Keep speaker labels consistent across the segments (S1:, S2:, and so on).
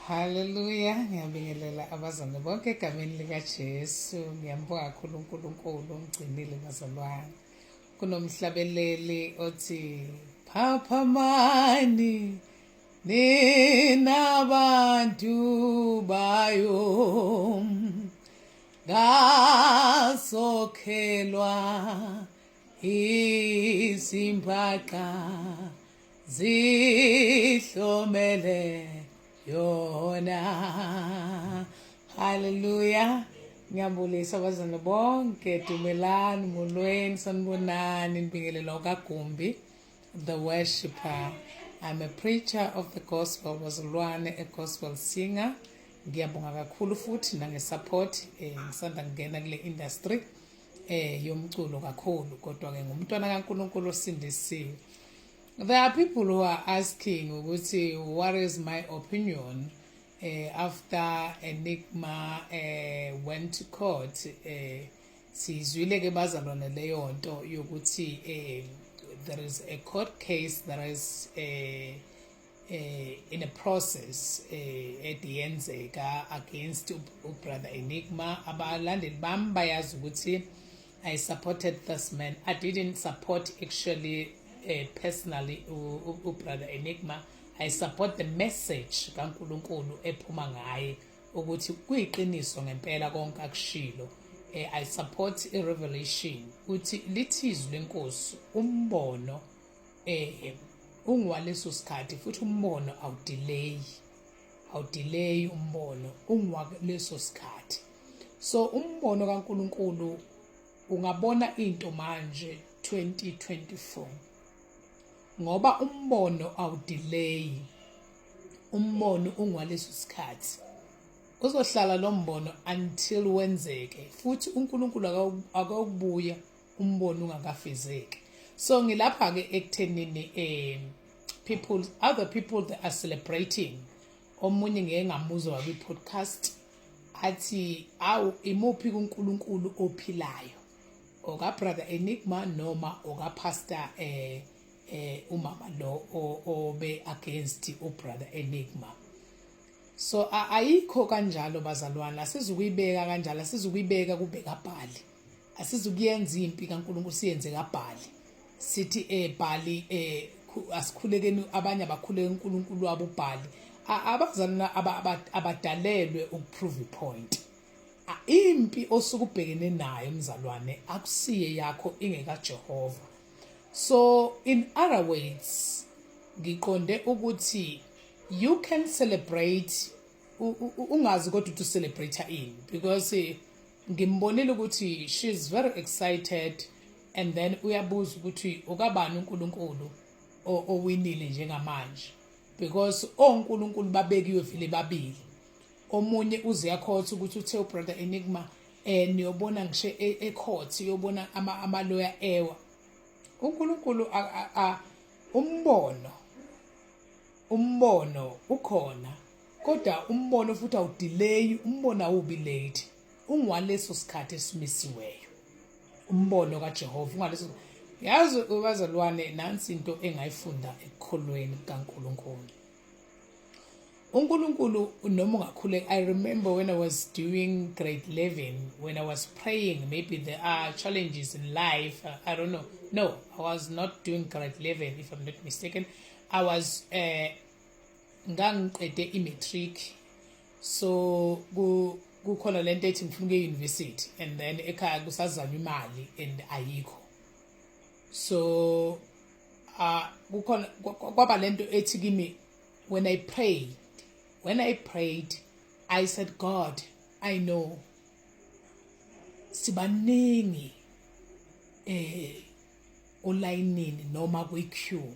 S1: Hallelujah, ngiyabingelela abazalwane bonke egameni likaJesu. Ngiyambonga kakhulu uNkulunkulu ongcinile bazalwane. Kunomhlabeleli othi phaphamani ninabantu bayo ngasokhelwa isimphaqa zihlomele yona. Hallelujah. Ngiyabulisa abazalwane bonke, dumelani molweni, sanibonani, nibingelela uKagumbi, the worshipper. I'm a preacher of the gospel, bazalwane, a gospel singer. Ngiyabonga kakhulu futhi nangesupport ngisanda ngena kule industry yomculo kakhulu, kodwa ke ngumntwana kaNkulunkulu osindisiwe. There are people who are asking ukuthi what is my opinion after Enigma went to court. Sizwile ke bazalwane leyo nto yokuthi there is a court case that is in a process ediyenzeka against brother Enigma. Abalandeli bami bayazi ukuthi I supported this man. I didn't support actually personally brother Enigma. I support the message kaNkulunkulu ephuma ngaye ukuthi kuyiqiniso ngempela konke akushilo. I support a revelation uthi lithizwe lenkosi umbono ungwaleso sikhathi futhi umbono awudelay umbono ungwaleso sikhathi. So umbono kaNkulunkulu ungabona into manje 2024 ngoba umbono awudelay, umbono ungwaleso sikhathi uzohlala lo mbono until wenzeke, futhi uNkulunkulu akakubuya umbono ungakafezeki. So ngilapha ke ekuthenini other people that are celebrating. Omunye ngeke ngamuzwa kwi-podcast athi awu imuphi kuNkulunkulu ophilayo, oka brother Enigma noma oka pastor umama lo obe against ubrother Enigma. So ayikho kanjalo bazalwane, asizukuyibeka kanjalo, asizukuyibeka kube kaBhali, asizukuyenza impi kaNkulunkulu siyenze kaBhali. Sithi Bhali asikhulekeni, abanye abakhuleka uNkulunkulu wabo uBhali. Abazalwane abadalelwe ukuprove ipoint. Impi osukubhekene nayo mzalwane akusiye yakho ingeka Jehova. So in other words, ngiqonde ukuthi you can celebrate ungazi kodwa uthi celebrate ini, because ngimbonile ukuthi she is very excited, and then uyabuza ukuthi ukabani uNkulunkulu owinile njengamanje, because oNkulunkulu babekiwe vile babili. Omunye uze yakhotha ukuthi uthe ubrother Enigma niyobona ngisho ecourt yobona amaloya ewa. uNkulunkulu umbono ukhona, kodwa umbono futhi awudelay, umbono awubi late, ungwaleso sikhathi esimisiweyo umbono kaJehova ungaleso. Yazi bazalwane, nansi into engayifunda ekukholweni kaNkulunkulu. uNkulunkulu noma ungakhuleka. I remember when I was doing grade 11, when I was praying, maybe there are challenges in life, I don't know. No, I was not doing grade 11 if I'm not mistaken. I was ngangiqede imatric, so kukhona lento ethi ngifuna ukuya university, and then ekhaya kusazama imali and ayikho. So kukhona kwaba lento ethi kimi, when I prayed, I said, God, I know sibaningi online noma kwi-queue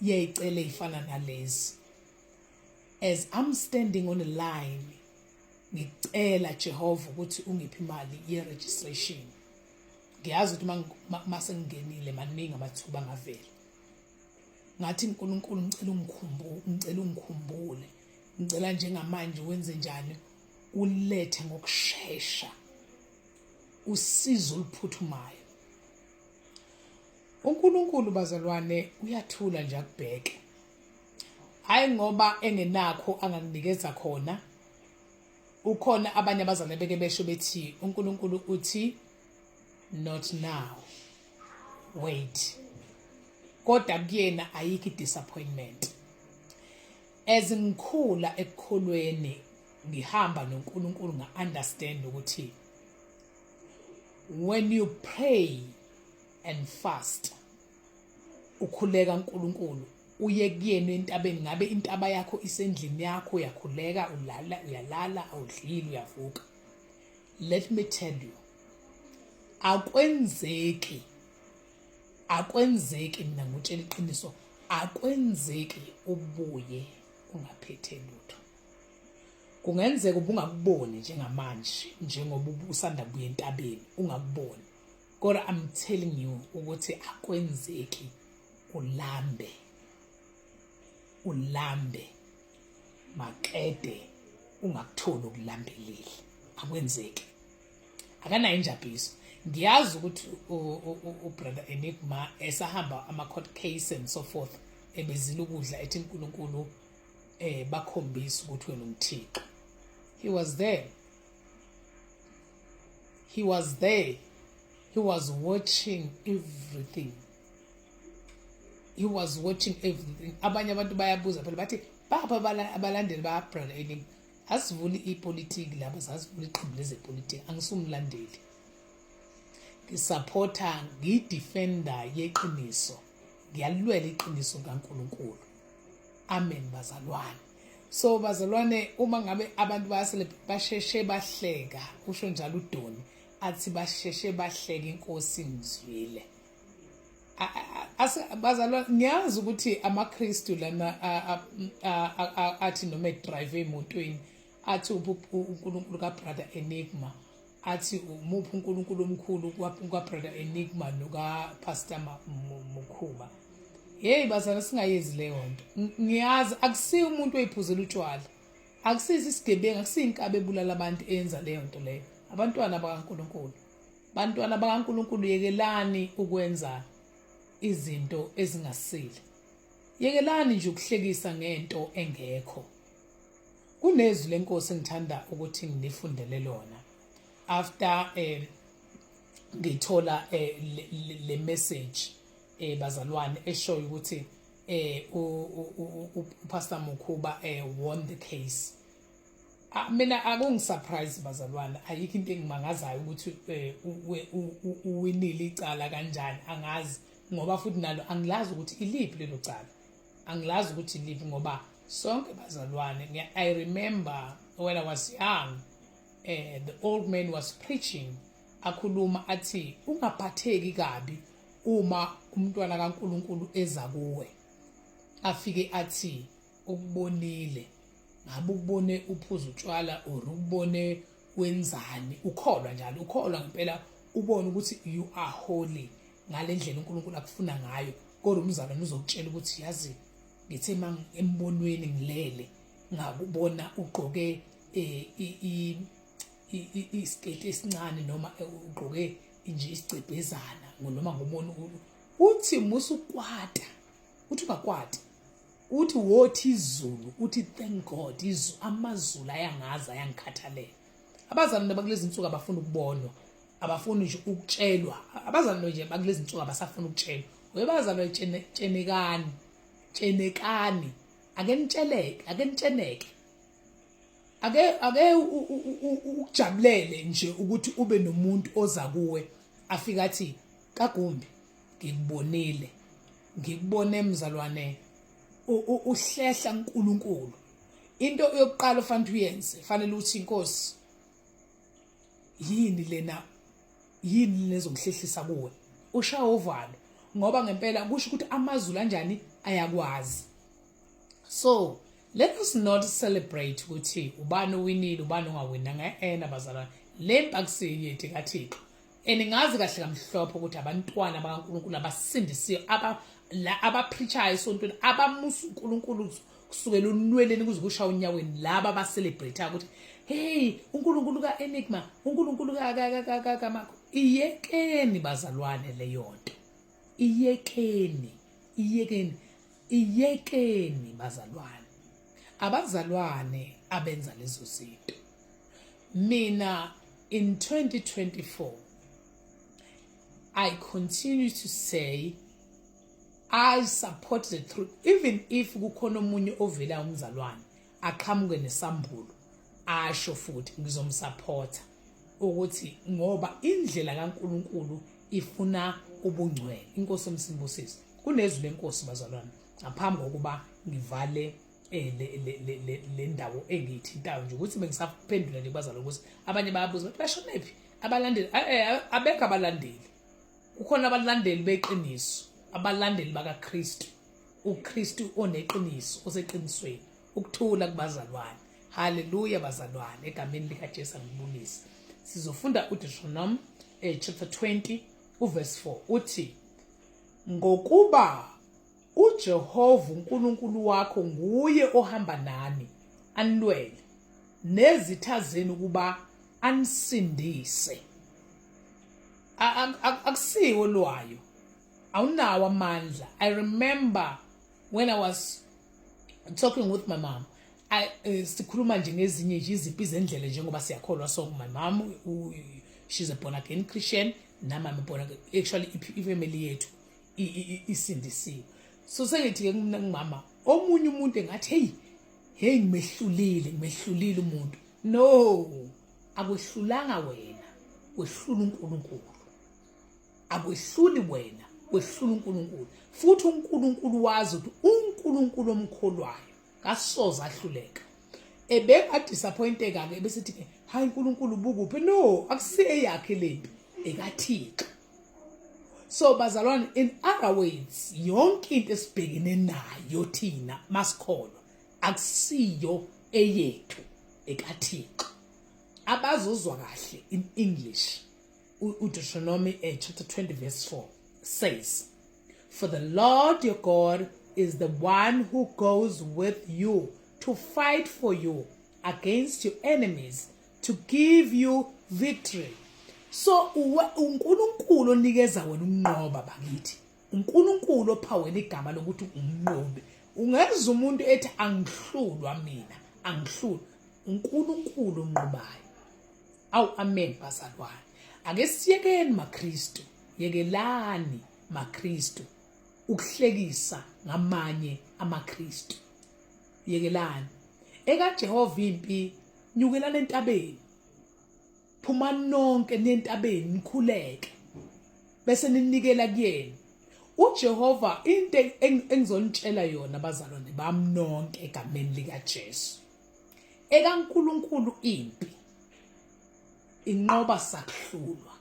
S1: yeyicela ifana nalezi. As I'm standing on the line, ngicela Jehova ukuthi ungiphe imali ye-registration. Ngiyazi ukuthi mase ngingenile maningi amathuba ngavela. Ngathi uNkulunkulu ngicela ungikhumbule, ngicela njengamanje wenze njani, ulethe ngokusheshsha usizo oluphuthumayo. uNkulunkulu bazalwane uyathula nje akubheke. hayi ngoba engenakho angakunikeza khona. Ukhona abanye abazali beke besho bethi uNkulunkulu uthi not now, wait. Kodwa kuyena ayikho disappointment. As ngikhula ekukholweni ngihamba noNkulunkulu nga-understand ukuthi when you pray and fast ukhuleka uNkulunkulu uye kuyena entabeni, ngabe intaba yakho isendlini yakho, uyakhuleka, uyalala, awudlili, uyavuka. Let me tell you, akwenzeki mina ngutshela iqiniso, akwenzeki ubuye ungaphethe lutho. Kungenzeka ubungakuboni njengamanje njengoba usanda kubuya entabeni ungakuboni, kodwa I'm telling you ukuthi akwenzeki ulambe maqede ungakutholi ukulambelile. Akwenzeki, akanayo injabuliso. Ngiyazi ukuthi ubrother Enigma esahamba ama-court case and so forth ebezile ukudla ethi uNkulunkulu bakhombisa ukuthi wena umthixo. He was there. He was watching everything. Abanye abantu bayabuza phela bathi baba abalandeli ba-brother Enigma asivuli ipolitiki laba, asivuli iqembu lezepolitiki. Angisumlandeli, ngisupporta, ngidefender yeqiniso, ngiyalwela iqiniso kaNkulunkulu. Amen bazalwane. So bazalwane, uma ngabe abantu basheshe bahleka, usho njalo uDoni athi basheshe bahleka inkosi ngizwile. Bazalwane, ngiyazi ukuthi amaKristu lana athi noma edrive emotweni athi uNkulunkulu kaBrother Enigma, athi umuphi uNkulunkulu omkhulu kwaBrother Enigma nokaPastor Mukhuba. Hey bazalwane, singayezi leyo nto. Ngiyazi akusiyo umuntu oyiphuzela utshwala, akusizi isigebengu, akusiyo inkabe ebulala abantu eyenza leyo nto leyo. Abantwana bakaNkulunkulu, yekelani ukwenza izinto ezingasile. Yekelani nje ukuhlekisa ngento engekho. Kunezwi lenkosi engithanda ukuthi ngilifundele lona after ngithola le message bazalwane eshoyo ukuthi uPastor Mukhuba won the case. Mina akungisurprise bazalwane, ayikho into engimangazayo ukuthi uwinile icala kanjani, angazi ngoba futhi nalo angilazi ukuthi iliphi lelo cala. Angilazi ukuthi iliphi ngoba sonke bazalwane, I remember when I was young, the old man was preaching, akhuluma athi ungaphatheki kabi uma umntwana kaNkulunkulu eza kuwe afike athi ukubonile, ngabe ukubone uphuza utshwala or ukubone wenzani, ukholwa njalo, ukholwa ngempela, ubone ukuthi you are holy ngale ndlela uNkulunkulu akufuna ngayo. Kodwa umzalwane uzokutshela ukuthi yazi ngithe embonweni ngilele ngakubona ugqoke isiketi esincane noma ugqoke nje isicebhezana noma ngobona uthi musukwata, uthi ungakwati, uthi wothi izulu, uthi thank God amazulu ayangaza ayangikhathalela. Abazalwane bakulezi insuku abafuna ukubonwa, abafuni nje ukutshelwa. Abazalwane nje bakulezi insuku abasafuna ukutshelwa. Webazalwane tsenekani, akenitsheleke, ake ukujabulele nje ukuthi ube nomuntu oza kuwe afika athi kaGumbi ngikubone mzalwane uhlehla uNkulunkulu. Into yokuqala ofanele uyenze, fanele uthi inkosi yini lezongihlehlisa kuwe, ushaye uvalo, ngoba ngempela kusho ukuthi amazulu kanjani ayakwazi. So let us not celebrate ukuthi ubani uwinile ubani ungawinanga bazalwane. Le mpakusiyo yethu kaThixo, eningazi kahle kamhlophe ukuthi abantwana bakaNkulunkulu abasindisiwe abapreachayo esontweni abamusa uNkulunkulu kusukela unweleni kuze kushaya unyaweni, laba abacelebrate ukuthi hey uNkulunkulu kaEnigma, uNkulunkulu ka iyekeni bazalwane leyo nto, iyekeni bazalwane. abazalwane abenza lezo zinto. Mina in 2024 I continue to say I support the truth, even if kukhona umunye ovela umzalwane aqhamuke nesambulo asho futhi ngizomsupporta ukuthi ngoba indlela kaNkulunkulu ifuna ubungcwele. Inkosi yomsimbusisi kunezwi lenkosi bazalwane ngaphambi kokuba ngivale le ndawo engiyithintayo nje ukuthi bengisaphendula nje bazalwane ukuthi abanye bayabuza bathi bashonephi abalandeli. Abekho abalandeli, kukhona abalandeli beqiniso, abalandeli bakaKristu, uKristu oneqiniso, oseqinisweni, ukuthula kubazalwane. Hallelujah bazalwane, egameni likaJesu ngibulisa. Sizofunda uDeuteronomy chapter 20 uverse 4 uthi, ngokuba uJehova uNkulunkulu wakho nguye ohamba nani anilwele nezitha zenu ukuba anisindise. Akusiwo lwayo, awunawo amandla. I remember when I was talking with my mom, sikhuluma nje ngezinye nje iziphi izendlela njengoba siyakholwa. So my mom, she's a born again Christian, nami I'm born again. Actually ifamily yethu isindisiwe. So sengithi ke ngumama omunye umuntu engathi hey ngimehlulile umuntu. No, akwehlulanga wena, wehlula uNkulunkulu. Akwehluli wena, wehlula uNkulunkulu. Futhi uNkulunkulu wazi ukuthi uNkulunkulu omkholwayo kasoze ahluleka. Ebeka disappointed ke bese sithi hayi uNkulunkulu bukuphi. No, akusiye yakhe lempi, ekaThixo. So bazalwane, in other words, yonke into esibhekene nayo thina masikholwa akusiyo eyethu, ekaThixo. Abazozwa kahle in English, Deuteronomy chapter 20 verse 4 says, for the Lord your God is the one who goes with you to fight for you against your enemies, to give you victory. So uNkulunkulu onikeza wena unqoba bakithi, uNkulunkulu opha wena igama lokuthi umnqobi. Ungezwe umuntu ethi angihlulwa mina, angihlulwa. uNkulunkulu onqobayo. Awu amen bazalwane. Ake siyekeni maKristu, yekelani maKristu ukuhlekisa ngamanye amaKristu. Yekelani. EkaJehova impi nyukelana entabeni. Phuma nonke nentabeni nikhuleke bese ninikela kuyena. uJehova into engizonitshela yona bazalwane bami nonke egameni likaJesu. EkaNkulunkulu impi inqoba sakuhlulwa.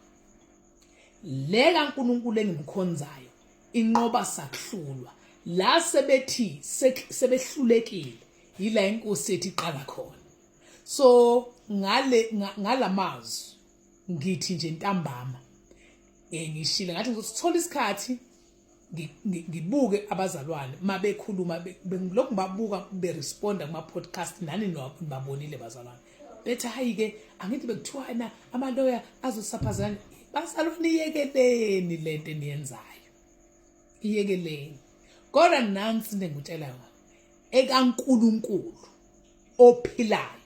S1: Le kaNkulunkulu engimkhonzayo inqoba sakuhlulwa. La sebethi sebehlulekile yila inkosi ethi iqala khona. So ngalamazwi ngithi nje ntambama ngishila ngathi ngizothola isikhathi ngibuke abazalwane mabekhuluma lokhu babuka beresponda kuma podcast nani nowaphi babonile bazalwane bethi hayi ke angithi bekuthiwa amaloya azosaphazana. Bazalwane iyekeleni lento eniyenzayo, iyekeleni. Kodwa nansi ngikutshela yona, ekaNkulunkulu ophilayo,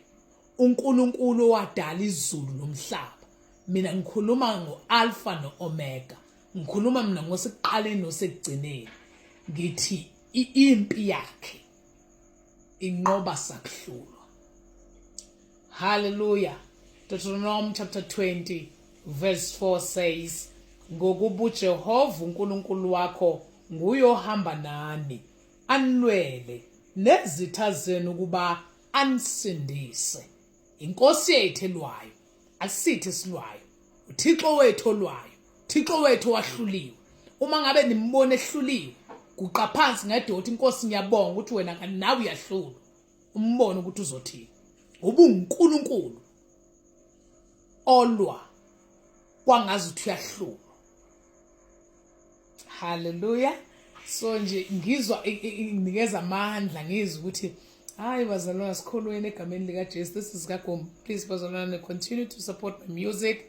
S1: uNkulunkulu owadala izulu nomhlaba. Mina ngikhuluma ngoAlpha noOmega, ngikhuluma mina ngosekuqaleni nosekugcineni. Ngithi impi yakhe inqoba sakuhlulwa. Hallelujah. Deuteronomy chapter 20 verse 4 says, ngokuba uJehova uNkulunkulu wakho nguye ohamba nani anilwele nezitha zenu ukuba anisindise. Inkosi yethu elwayo, asithi silwayo, uThixo wethu olwayo, uThixo wethu wahluliwe. Uma ngabe nimbone ehluliwe, guqa phansi ngedoti, inkosi ngiyabonga ukuthi wena nawe uyahlulwa. Umbone ukuthi uzothini. Ngoba uNkulunkulu olwa kwangazi ukuthi uyahlulwa. Hallelujah. So nje ngizwa nginikeza amandla, ngizwa ukuthi hayi bazalwane sikholweni egameni likaJesu. This is Gagom. Please bazalwane continue to support my music.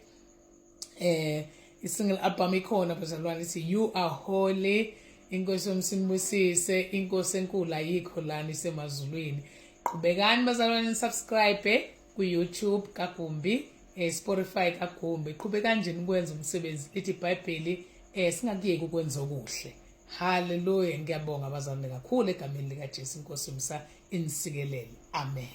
S1: Isingle album ikhona bazalwane ithi You Are Holy. Inkosi yomsimbusise, inkosi enkulu ayikho lana isemazulwini. qhubekani bazalwane subscribe ku-YouTube kaGumbi, Spotify kaGumbi. Qhubekani nje nikwenza umsebenzi lithi iBhayibheli singakuyeki ukwenza okuhle. Hallelujah. Ngiyabonga bazalwane kakhulu egameni likaJesu, Inkosi yomsa inisikelele. Amen.